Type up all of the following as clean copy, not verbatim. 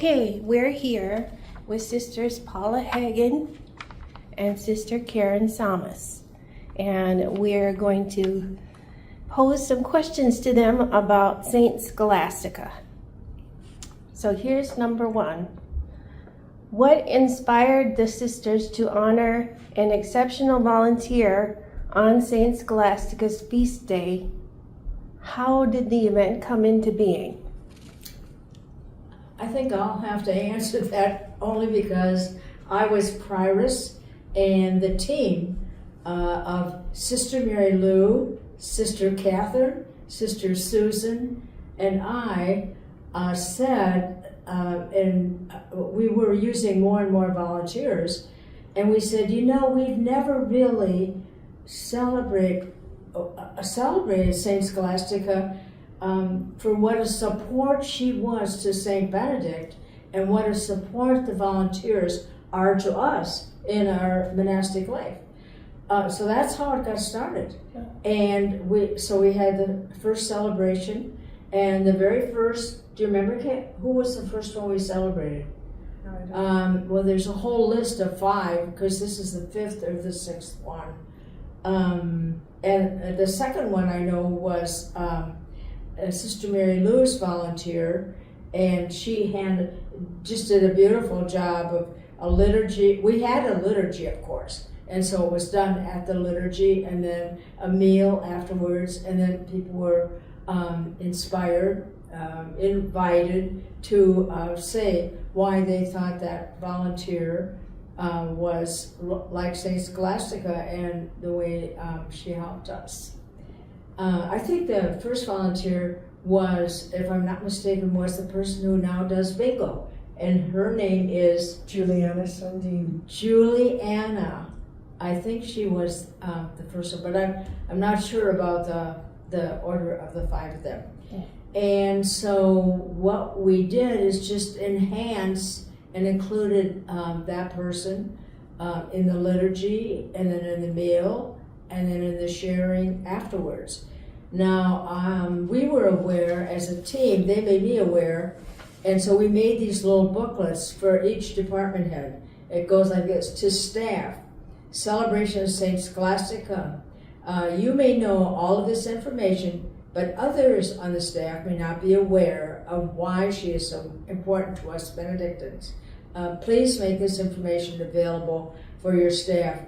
Okay, we're here with Sisters Paula Hagen and Sister Karen Sames, and we're going to pose some questions to them about Saint Scholastica. So here's number one. What inspired the sisters to honor an exceptional volunteer on Saint Scholastica's feast day? How did the event come into being? I think I'll have to answer that only because I was prioress, and the team of Sister Mary Lou, Sister Catherine, Sister Susan, and I said, and we were using more and more volunteers, and we said, we've never really celebrated Saint Scholastica for what a support she was to Saint Benedict and what a support the volunteers are to us in our monastic life. So that's how it got started. And we had the first celebration, and the very first, do you remember, Kate, who was the first one we celebrated? No, I don't. Well, there's a whole list of 5, because this is the 5th or the 6th one. And the second one I know was Sister Mary Lou's volunteer, and she just did a beautiful job of a liturgy. We had a liturgy, of course, and so it was done at the liturgy, and then a meal afterwards, and then people were inspired, invited to say why they thought that volunteer was like Saint Scholastica and the way she helped us. I think the first volunteer was, if I'm not mistaken, was the person who now does bingo, and her name is Juliana Sundin. Juliana. I think she was the first one, but I'm not sure about the order of the 5 of them. And so what we did is just enhance and included that person in the liturgy, and then in the meal, and then in the sharing afterwards. Now, we were aware as a team, they made me aware, and so we made these little booklets for each department head. It goes like this: to staff, celebration of Saint Scholastica. You may know all of this information, but others on the staff may not be aware of why she is so important to us Benedictines. Please make this information available for your staff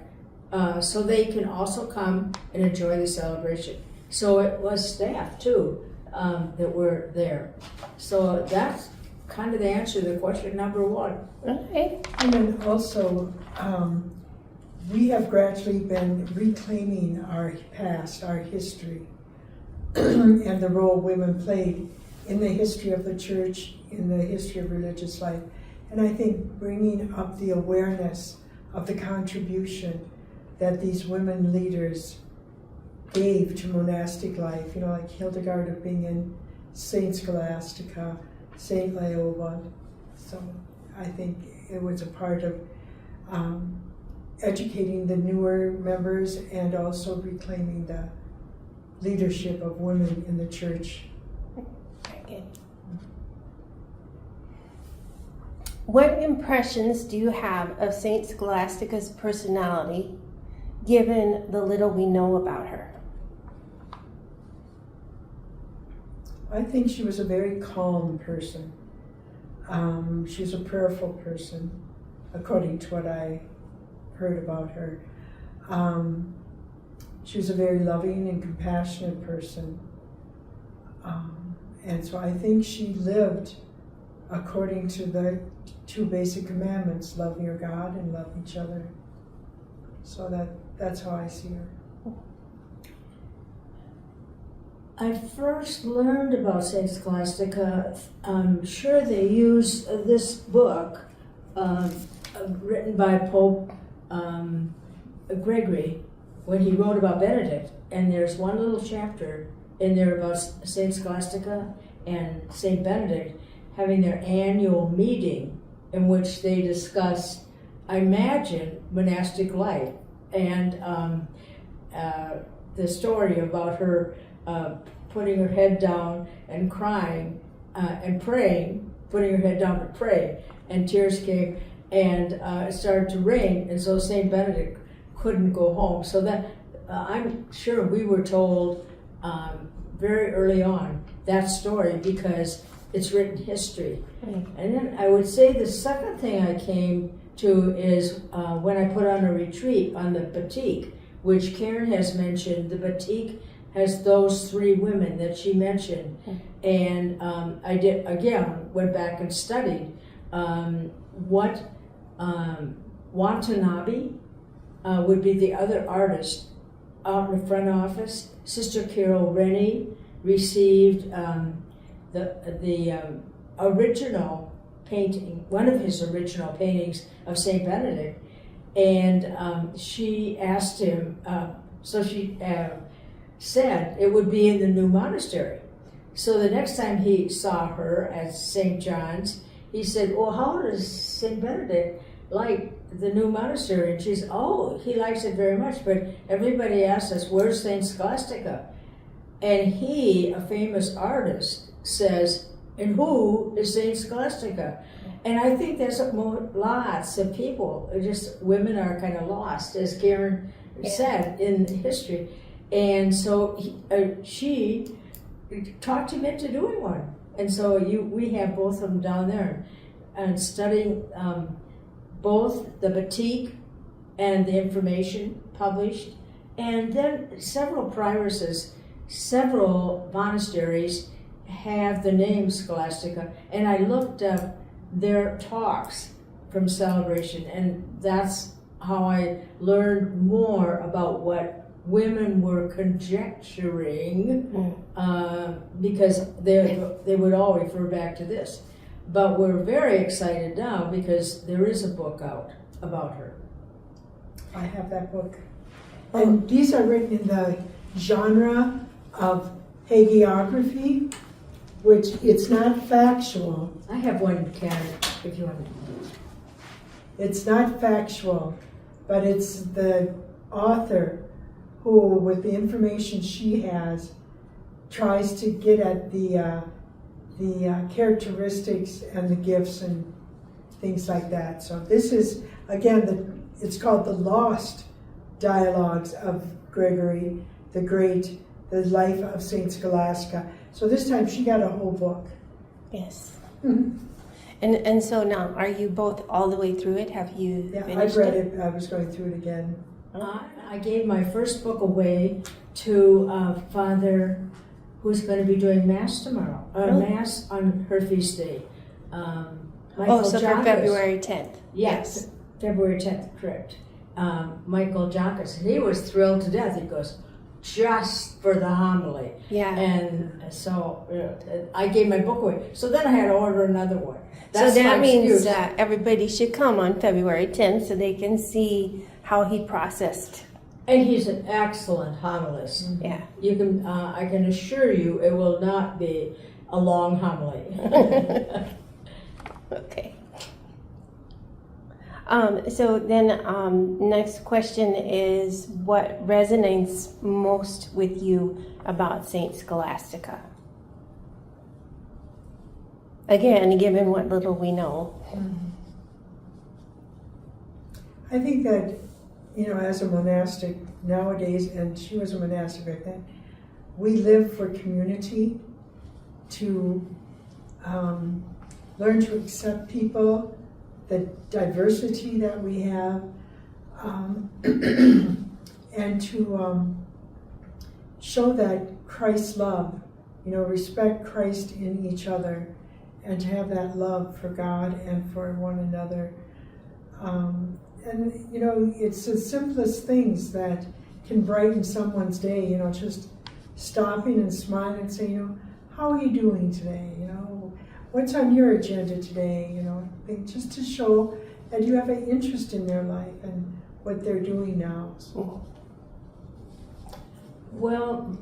so they can also come and enjoy the celebration. So it was staff too that were there. So that's kind of the answer to the question number 1. Okay. And then also, we have gradually been reclaiming our past, our history, and the role women played in the history of the church, in the history of religious life. And I think bringing up the awareness of the contribution that these women leaders gave to monastic life, like Hildegard of Bingen, Saint Scholastica, Saint Leopold. So I think it was a part of educating the newer members and also reclaiming the leadership of women in the church. Okay. What impressions do you have of Saint Scholastica's personality, given the little we know about her? I think she was a very calm person. She was a prayerful person, according to what I heard about her. She was a very loving and compassionate person. And so I think she lived according to the 2 basic commandments: love your God and love each other. So that's how I see her. I first learned about Saint Scholastica. I'm sure they use this book written by Pope Gregory when he wrote about Benedict. And there's one little chapter in there about Saint Scholastica and Saint Benedict having their annual meeting in which they discuss, I imagine, monastic life and the story about her putting her head down and crying and praying putting her head down to pray, and tears came, and it started to rain, and so St. Benedict couldn't go home. So that I'm sure we were told very early on that story because it's written history. And then I would say the second thing I came to is when I put on a retreat on the batik, which Karen has mentioned. The batik has those three women that she mentioned. And I did, again, went back and studied what Watanabe would be the other artist out in the front office. Sister Carol Rennie received the original painting, one of his original paintings of St. Benedict, and she asked him, so she said it would be in the new monastery. So the next time he saw her at St. John's, he said, well, how does St. Benedict like the new monastery? And she's, oh, he likes it very much, but everybody asks us, where's St. Scholastica? And he, a famous artist, says, and who is St. Scholastica? And I think there's lots of people, just women are kind of lost, as Karen said, in history. And so she talked him into doing one. And so we have both of them down there and studying both the batik and the information published. And then several prioresses, several monasteries have the name Scholastica. And I looked up their talks from Celebration, and that's how I learned more about what women were conjecturing, because they would all refer back to this. But we're very excited now because there is a book out about her. I have that book. And these are written in the genre of hagiography, which it's not factual. I have one, Karen, if you want. It's not factual, but it's the author who, with the information she has, tries to get at the characteristics and the gifts and things like that. So this is, again, it's called The Lost Dialogues of Gregory the Great, the Life of Saint Scholastica. So this time she got a whole book. Yes. And so now, are you both all the way through it? Have you finished I've read it. I was going through it again. I gave my first book away to a father who's going to be doing Mass tomorrow, Mass on her feast day. Michael so for February 10th. Yes, February 10th, correct. Michael Jacques, and he was thrilled to death. He goes, just for the homily. Yeah. And so I gave my book away. So then I had to order another one. So that means everybody should come on February 10th so they can see how he processed. And he's an excellent homilist. Yeah. You can, I can assure you, it will not be a long homily. Okay. So then, next question is, what resonates most with you about Saint Scholastica? Again, given what little we know. I think that, as a monastic nowadays, and she was a monastic back then, we live for community, to learn to accept people, the diversity that we have, and to show that Christ's love, respect Christ in each other, and to have that love for God and for one another. And it's the simplest things that can brighten someone's day, just stopping and smiling and saying, how are you doing today? What's on your agenda today? Just to show that you have an interest in their life and what they're doing now. So. Well,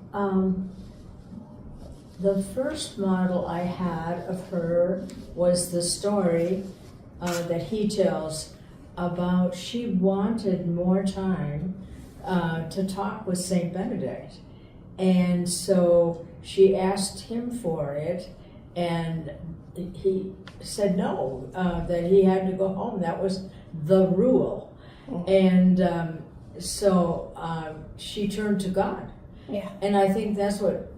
the first model I had of her was the story that he tells about she wanted more time to talk with St. Benedict. And so she asked him for it, and he said no, that he had to go home. That was the rule. And so she turned to God. Yeah. And I think that's what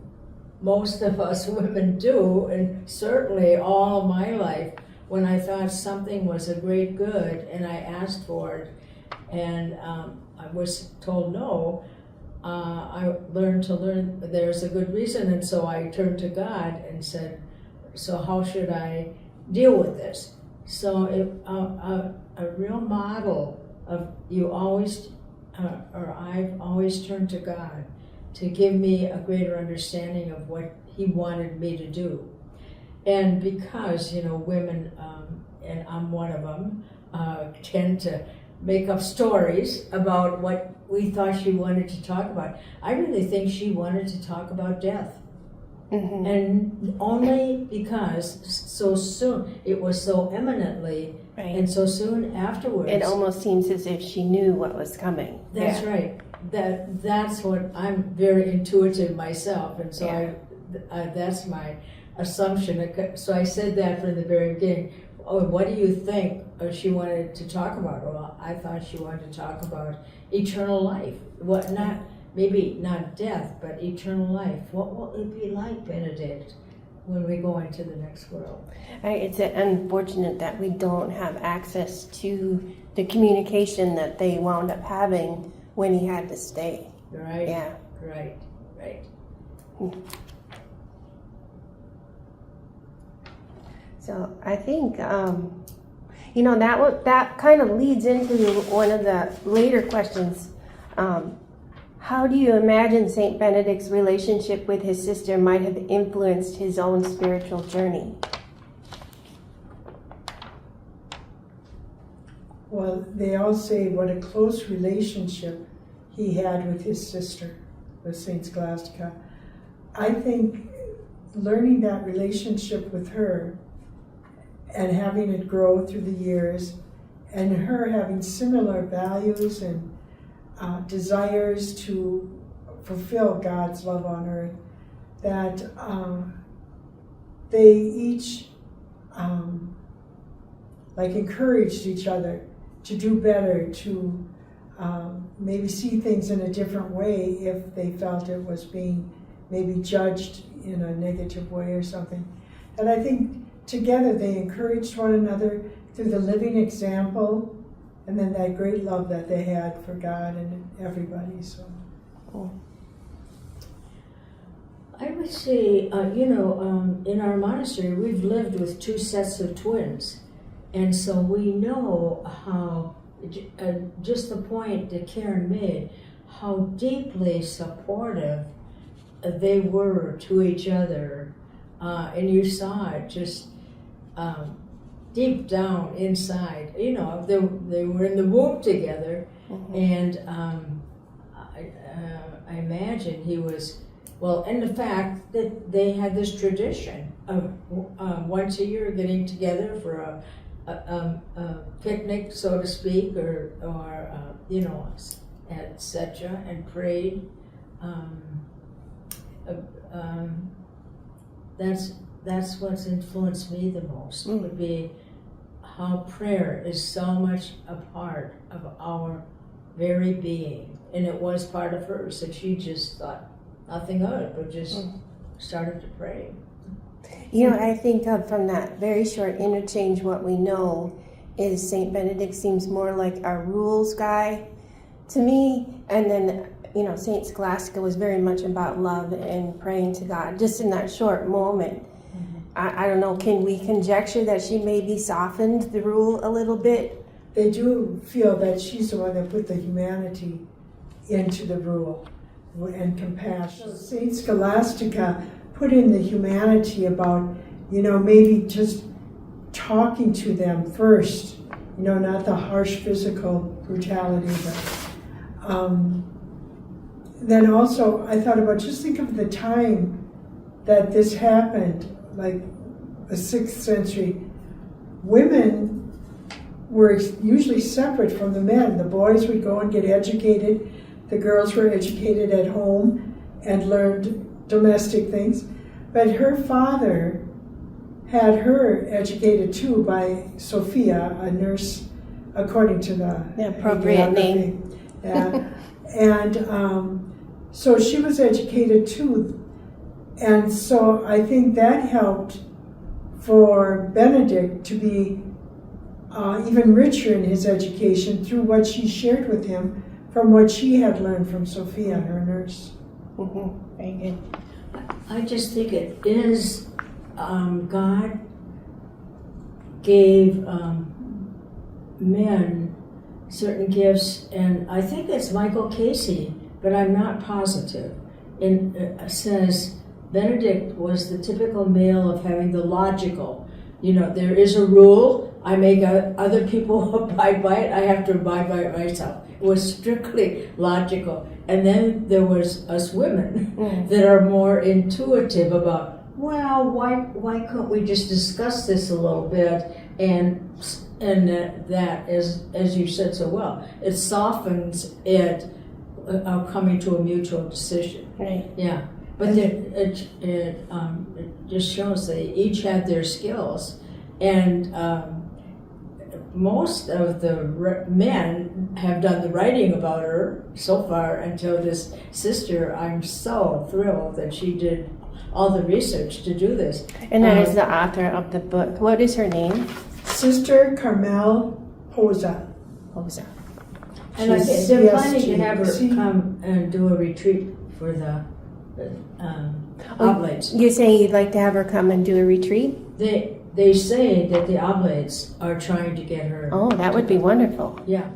most of us women do, and certainly all of my life, when I thought something was a great good and I asked for it and I was told no, I learned there's a good reason, and so I turned to God and said, so how should I deal with this? So a real model of you always, or I've always turned to God to give me a greater understanding of what He wanted me to do. And because, women, and I'm one of them, tend to make up stories about what we thought she wanted to talk about. I really think she wanted to talk about death. Mm-hmm. And only because so soon, it was so eminently, Right. and so soon afterwards. It almost seems as if she knew what was coming. That's Yeah. right. That's what I'm very intuitive myself, and so Yeah. that's my assumption. So I said that from the very beginning. Oh, what do you think she wanted to talk about? Well, I thought she wanted to talk about eternal life. What not? Maybe not death, but eternal life. What will it be like, Benedict, when we go into the next world? It's unfortunate that we don't have access to the communication that they wound up having when he had to stay. Right? Yeah. Right. So I think, that kind of leads into one of the later questions. How do you imagine St. Benedict's relationship with his sister might have influenced his own spiritual journey? Well, they all say what a close relationship he had with his sister, with Saint Scholastica. I think learning that relationship with her and having it grow through the years, and her having similar values and desires to fulfill God's love on earth, that they each encouraged each other to do better, to maybe see things in a different way if they felt it was being maybe judged in a negative way or something. And I think together they encouraged one another through the living example, and then that great love that they had for God and everybody. So, I would say, in our monastery, we've lived with two sets of twins. And so we know how, just the point that Karen made, how deeply supportive they were to each other. And you saw it just deep down inside. They were in the womb together. Mm-hmm. And I imagine he was, and the fact that they had this tradition of once a year getting together for a picnic, so to speak, or etc., and prayed. That's what's influenced me the most. Mm. Would be how prayer is so much a part of our very being, and it was part of hers. That she just thought nothing of it, but just started to pray. I think from that very short interchange, what we know is St. Benedict seems more like our rules guy to me. And then, St. Scholastica was very much about love and praying to God, just in that short moment. Mm-hmm. I don't know, can we conjecture that she maybe softened the rule a little bit? They do feel that she's the one that put the humanity into the rule and compassion. So St. Scholastica put in the humanity about, maybe just talking to them first, not the harsh physical brutality, but then also I thought about, just think of the time that this happened, like the 6th century. Women were usually separate from the men. The boys would go and get educated. The girls were educated at home and learned domestic things. But her father had her educated too by Sophia, a nurse, according to The appropriate name. Yeah. And so she was educated too. And so I think that helped for Benedict to be even richer in his education through what she shared with him from what she had learned from Sophia, her nurse. Mm-hmm. Very good. I just think it is, God gave men certain gifts, and I think it's Michael Casey, but I'm not positive. And says Benedict was the typical male of having the logical. You know, there is a rule, I make other people abide by it, I have to abide by it myself. It was strictly logical. And then there was us women that are more intuitive about, well, why couldn't we just discuss this a little bit, and that is, as you said so well, it softens it coming to a mutual decision. Right. Yeah, but it just shows they each had their skills, and most of the men have done the writing about her so far until this sister. I'm so thrilled that she did all the research to do this. And that is the author of the book. What is her name? Sister Carmel Poza. Poza. And I think She's they're planning to CST. have her come and do a retreat for the oblates. You're saying you'd like to have her come and do a retreat? They say that the oblates are trying to get her. Oh, that would be wonderful. Yeah.